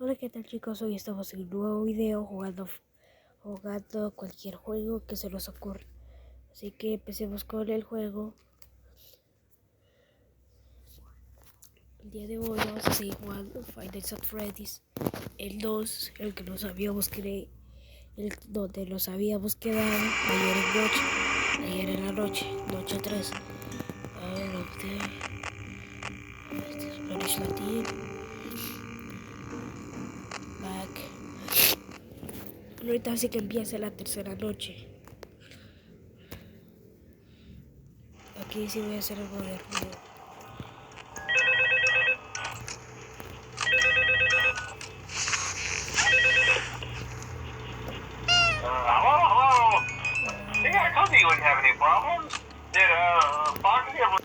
Hola, ¿qué tal chicos? Hoy estamos en un nuevo video jugando cualquier juego que se nos ocurra. Así que empecemos con el juego. El día de hoy vamos a seguir jugando Final Freddy's, el 2, el que nos habíamos donde nos habíamos quedado ayer en la noche, noche 3. A ver, Spanish Latin, back. Ahorita sí que empieza la tercera noche. Aquí sí voy a hacer algo de ruido. Hello? Yeah, I told you wouldn't have any problems. Did, Foxy ever...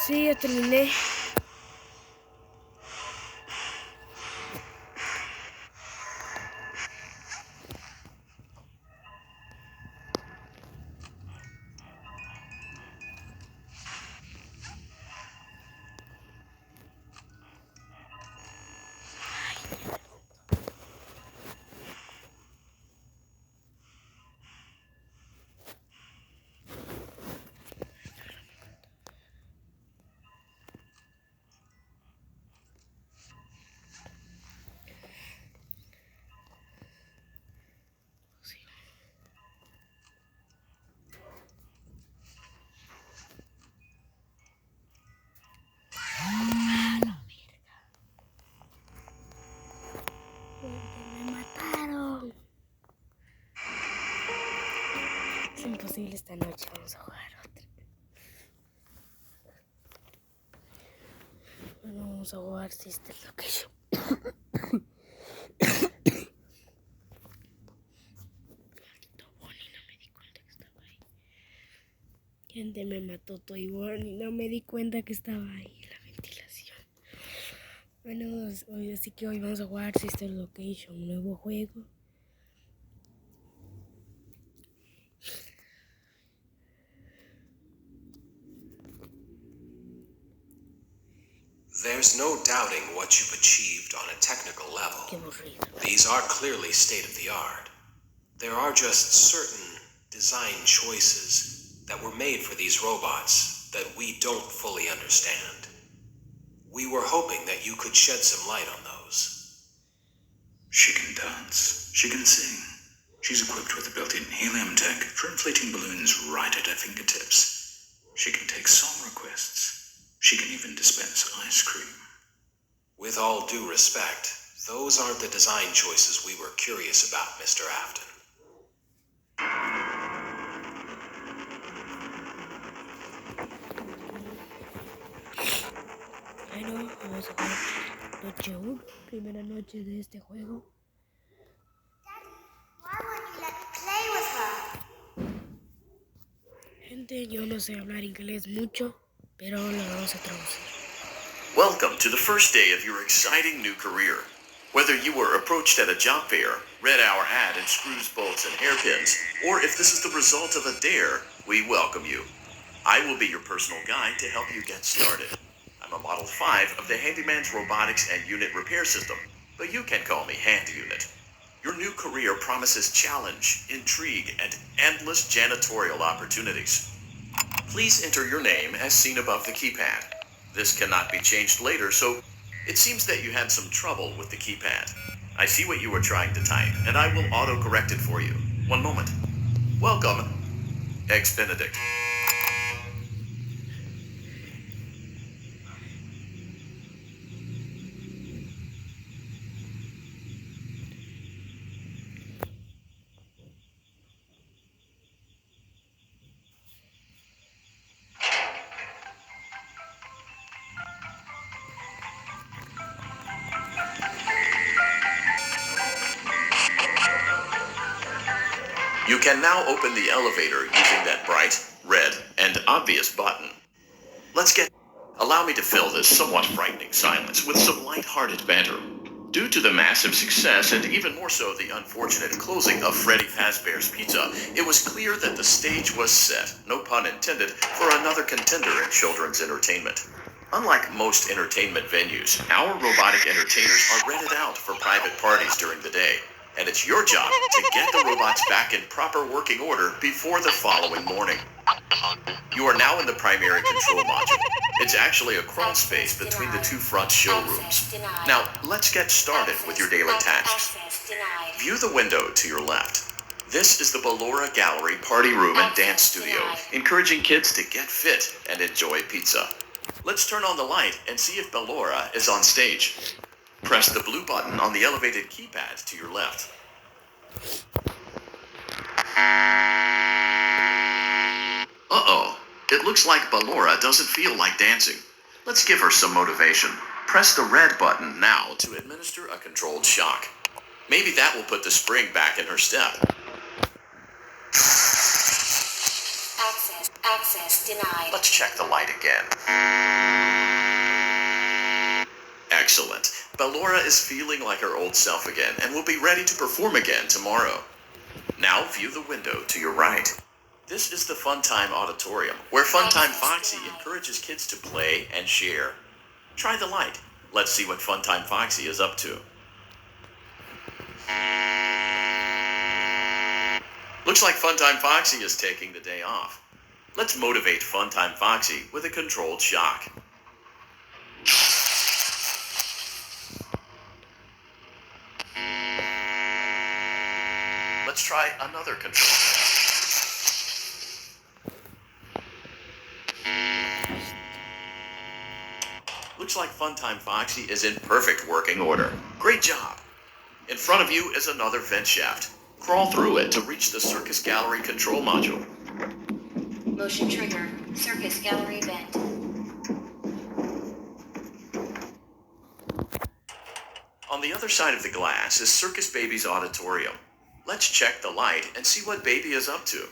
Sí, ya terminé. Me mataron. Es imposible esta noche, vamos a jugar otra. Bueno, vamos a jugar Sister Location. Bonnie, no me di cuenta que estaba ahí. Gente, me mató Toy Bonnie, no me di cuenta que estaba ahí en la ventilación. Bueno, así que hoy vamos a jugar Sister Location, un nuevo juego. There's no doubting what you've achieved on a technical level. Qué aburrido. These are clearly state-of-the-art. There are just certain design choices that were made for these robots that we don't fully understand. We were hoping that you could shed some light on those. She can dance. She can sing. She's equipped with a built-in helium tank for inflating balloons right at her fingertips. She can take song requests. She can even dispense ice cream. With all due respect, those aren't the design choices we were curious about, Mr. Afton. Bueno, vamos a jugar noche 1, primera noche de este juego. Why won't you let me play with her? Gente, yo no sé hablar inglés mucho, pero lo vamos a traducir. Welcome to the first day of your exciting new career. Whether you were approached at a job fair, read our ad in screws, bolts, and hairpins, or if this is the result of a dare, we welcome you. I will be your personal guide to help you get started. I'm a Model 5 of the Handyman's Robotics and Unit Repair System, but you can call me Hand Unit. Your new career promises challenge, intrigue, and endless janitorial opportunities. Please enter your name as seen above the keypad. This cannot be changed later, so it seems that you had some trouble with the keypad. I see what you were trying to type, and I will auto-correct it for you. One moment. Welcome, Eggs Benedict. You can now open the elevator using that bright, red, and obvious button. Allow me to fill this somewhat frightening silence with some light-hearted banter. Due to the massive success, and even more so the unfortunate closing of Freddy Fazbear's Pizza, it was clear that the stage was set, no pun intended, for another contender in children's entertainment. Unlike most entertainment venues, our robotic entertainers are rented out for private parties during the day. And it's your job to get the robots back in proper working order before the following morning. You are now in the primary control module. It's actually a crawl space between the two front showrooms. Now, let's get started with your daily tasks. View the window to your left. This is the Ballora Gallery Party Room and Dance Studio, encouraging kids to get fit and enjoy pizza. Let's turn on the light and see if Ballora is on stage. Press the blue button on the elevated keypad to your left. Uh-oh. It looks like Ballora doesn't feel like dancing. Let's give her some motivation. Press the red button now to administer a controlled shock. Maybe that will put the spring back in her step. Access denied. Let's check the light again. Excellent. Ballora is feeling like her old self again and will be ready to perform again tomorrow. Now view the window to your right. This is the Funtime Auditorium, where Funtime Foxy encourages kids to play and share. Try the light. Let's see what Funtime Foxy is up to. Looks like Funtime Foxy is taking the day off. Let's motivate Funtime Foxy with a controlled shock. Let's try another control. Looks like Funtime Foxy is in perfect working order. Great job. In front of you is another vent shaft. Crawl through it to reach the Circus Gallery control module. Motion trigger. Circus gallery vent. On the other side of the glass is Circus Baby's auditorium. Let's check the light and see what Baby is up to.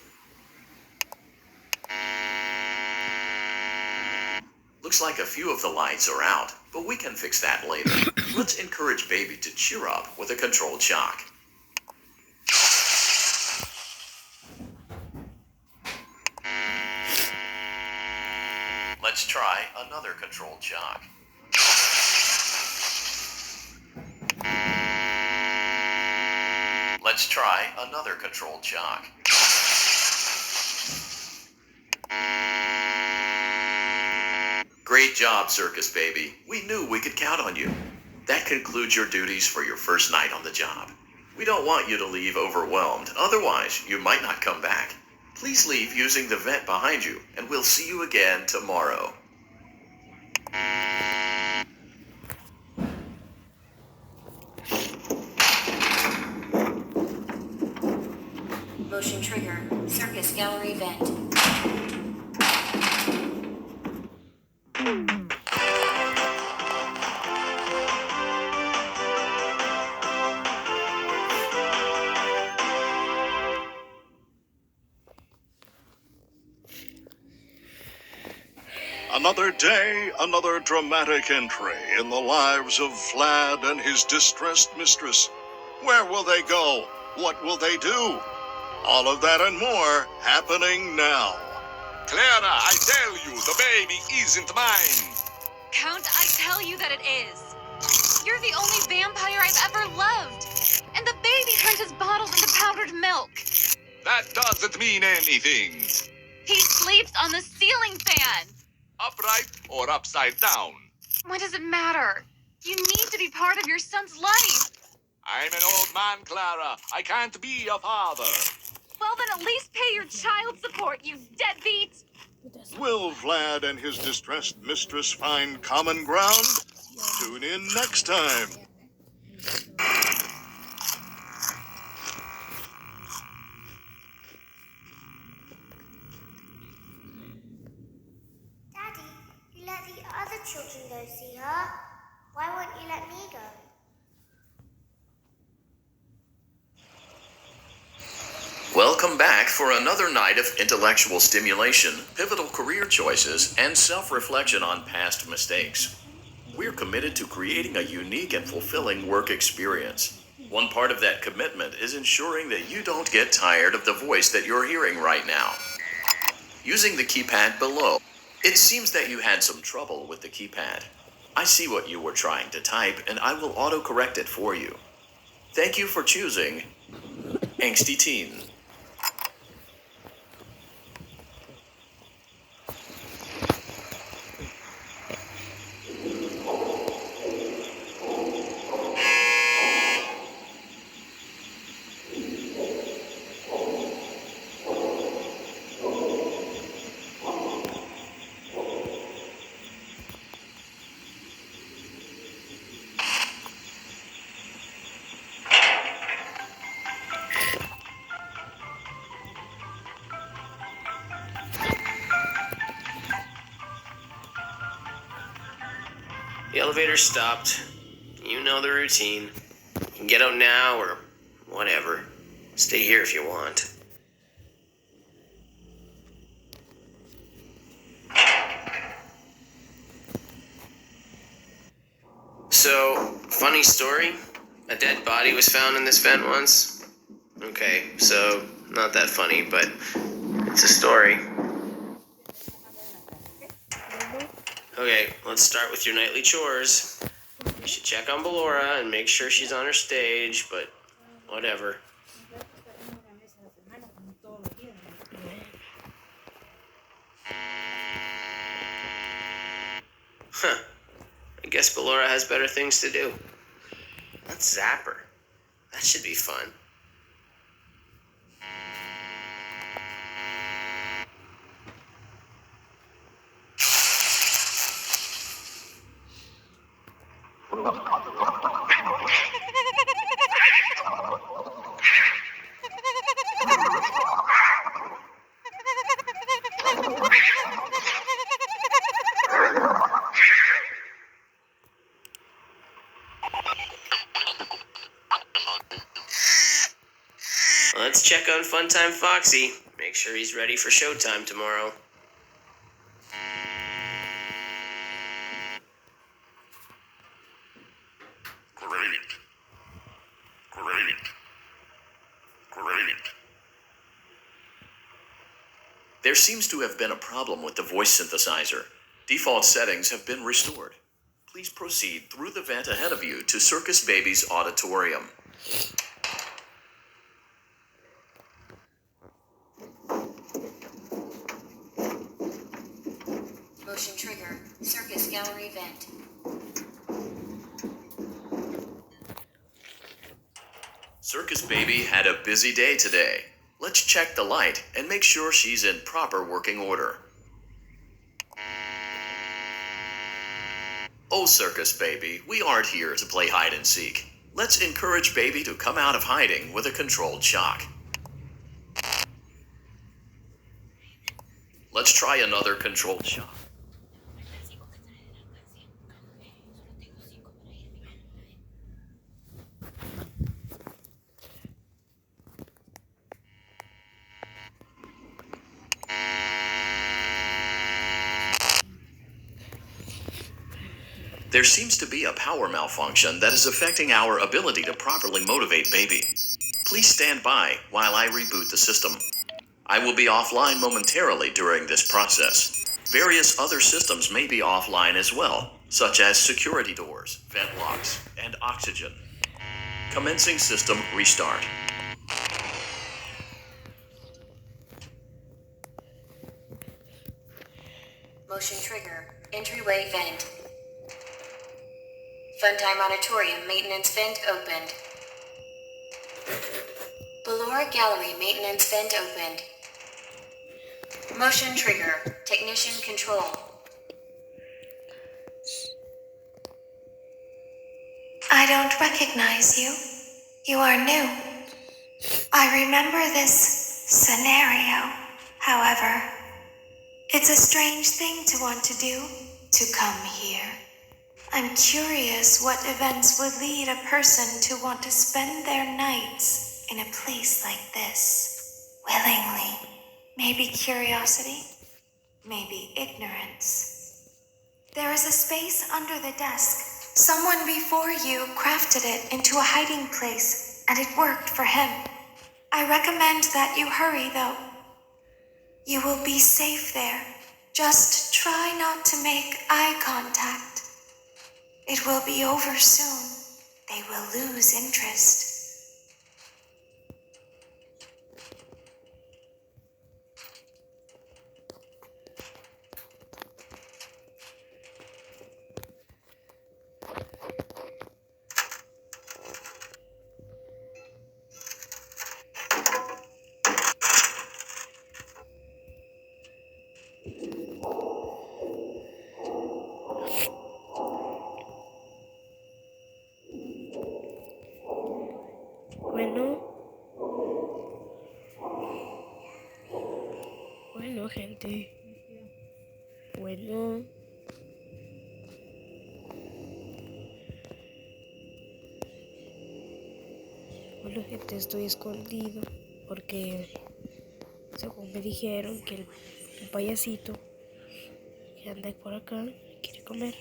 Looks like a few of the lights are out, but we can fix that later. Let's encourage Baby to cheer up with a controlled shock. Let's try another controlled shock. Let's try another controlled shock. Great job, Circus Baby. We knew we could count on you. That concludes your duties for your first night on the job. We don't want you to leave overwhelmed, otherwise you might not come back. Please leave using the vent behind you, and we'll see you again tomorrow. Motion trigger. Circus gallery vent. Another day, another dramatic entry in the lives of Vlad and his distressed mistress. Where will they go? What will they do? All of that and more happening now. Clara, I tell you, the baby isn't mine. Count, I tell you that it is. You're the only vampire I've ever loved. And the baby turned his bottles into powdered milk. That doesn't mean anything. He sleeps on the ceiling fan. Upright or upside down. What does it matter? You need to be part of your son's life. I'm an old man, Clara. I can't be a father. Well, then at least pay your child support, you deadbeat. Will Vlad and his distressed mistress find common ground? Tune in next time. Daddy, you let the other children go see her. Why won't you let me go? Welcome back for another night of intellectual stimulation, pivotal career choices, and self-reflection on past mistakes. We're committed to creating a unique and fulfilling work experience. One part of that commitment is ensuring that you don't get tired of the voice that you're hearing right now. Using the keypad below, it seems that you had some trouble with the keypad. I see what you were trying to type, and I will auto-correct it for you. Thank you for choosing Angsty Teen. The elevator stopped. You know the routine. You can get out now or whatever. Stay here if you want. So, funny story. A dead body was found in this vent once. Okay, so not that funny, but it's a story. Okay, let's start with your nightly chores. You should check on Ballora and make sure she's on her stage, but whatever. Huh. I guess Ballora has better things to do. Let's zap her. That should be fun. Let's check on Funtime Foxy. Make sure he's ready for showtime tomorrow. Great. There seems to have been a problem with the voice synthesizer. Default settings have been restored. Please proceed through the vent ahead of you to Circus Baby's auditorium. Motion trigger. Circus gallery vent. Circus Baby had a busy day today. Let's check the light and make sure she's in proper working order. Oh, Circus Baby, we aren't here to play hide and seek. Let's encourage Baby to come out of hiding with a controlled shock. Let's try another controlled shock. There seems to be a power malfunction that is affecting our ability to properly motivate Baby. Please stand by while I reboot the system. I will be offline momentarily during this process. Various other systems may be offline as well, such as security doors, vent locks, and oxygen. Commencing system restart. Motion trigger. Entryway vent. Funtime auditorium maintenance vent opened. Ballora gallery maintenance vent opened. Motion trigger. Technician control. I don't recognize you. You are new. I remember this scenario. However, it's a strange thing to want to do, to come here. I'm curious what events would lead a person to want to spend their nights in a place like this, willingly. Maybe curiosity, maybe ignorance. There is a space under the desk. Someone before you crafted it into a hiding place, and it worked for him. I recommend that you hurry, though. You will be safe there. Just try not to make eye contact. It will be over soon. They will lose interest. Bueno, gente. Bueno. Bueno, gente, estoy escondido porque según me dijeron que el payasito que anda por acá quiere comer.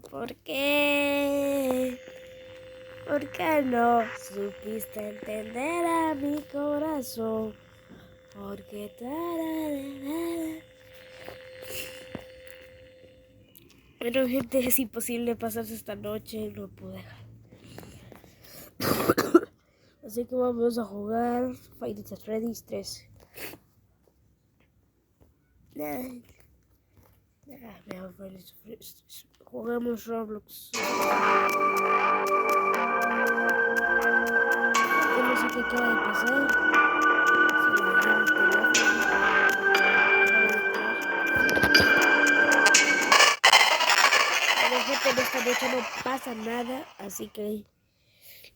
¿Por qué? ¿Por qué no supiste entender a mi corazón? Porque Pero gente, es imposible pasarse esta noche, no pude. Así que vamos a jugar Five Nights at Freddy's 3. Mejor Five Nights at Freddy's. Juguemos Roblox. Yo no sé qué acaba de pasar. Se me dio el teléfono. Pero gente, en esta noche no pasa nada, así que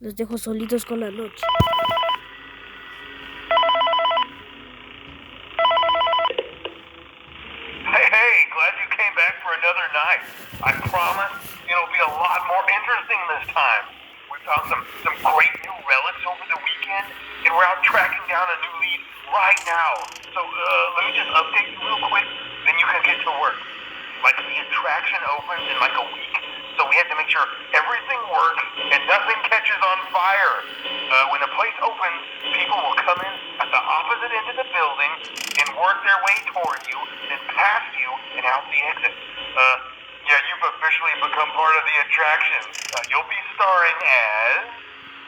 los dejo solitos con la noche. Hey, glad you came back for another night. I promise it'll be a lot more interesting this time. We found some great new relics over the weekend, and we're out tracking down a new lead right now. So let me just update you real quick, then you can get to work. Like, the attraction opens in like a week, so we had to make sure everything works and nothing catches on fire. When the place opens, people will come in at the opposite end of the building and work their way toward you, then past you and out the exit. Yeah, you've officially become part of the attraction. You'll be starring as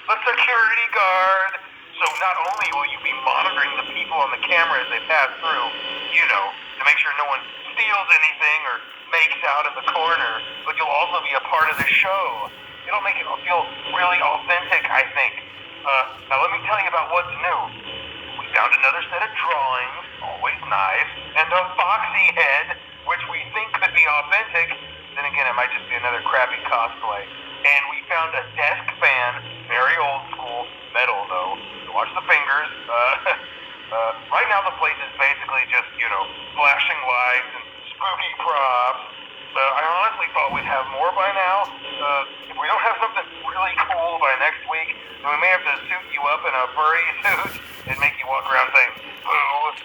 the security guard. So not only will you be monitoring the people on the camera as they pass through, you know, to make sure no one steals anything or makes out of the corner, but you'll also be a part of the show. It'll make it feel really authentic, I think. Now let me tell you about what's new. We found another set of drawings, always nice, and a foxy head, which we think could be authentic. Then again, it might just be another crappy cosplay. And we found a desk fan, very old school, metal though. So watch the fingers. Right now the place is basically just, you know, flashing lights and spooky props. I honestly thought we'd have more by now. If we don't have something really cool by next week, then we may have to suit you up in a furry suit and make you walk around saying, boo.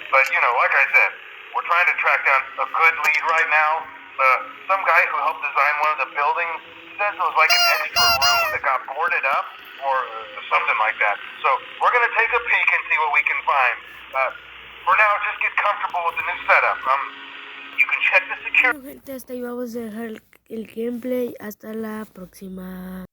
But, you know, like I said, we're trying to track down a good lead right now. Some guy who helped design one of the buildings says it was like an extra room that got boarded up or something like that. So we're going to take a peek and see what we can find. For now, just get comfortable with the new setup. You can check the security. Bueno, gente, hasta ahí vamos a dejar el gameplay. Hasta la próxima.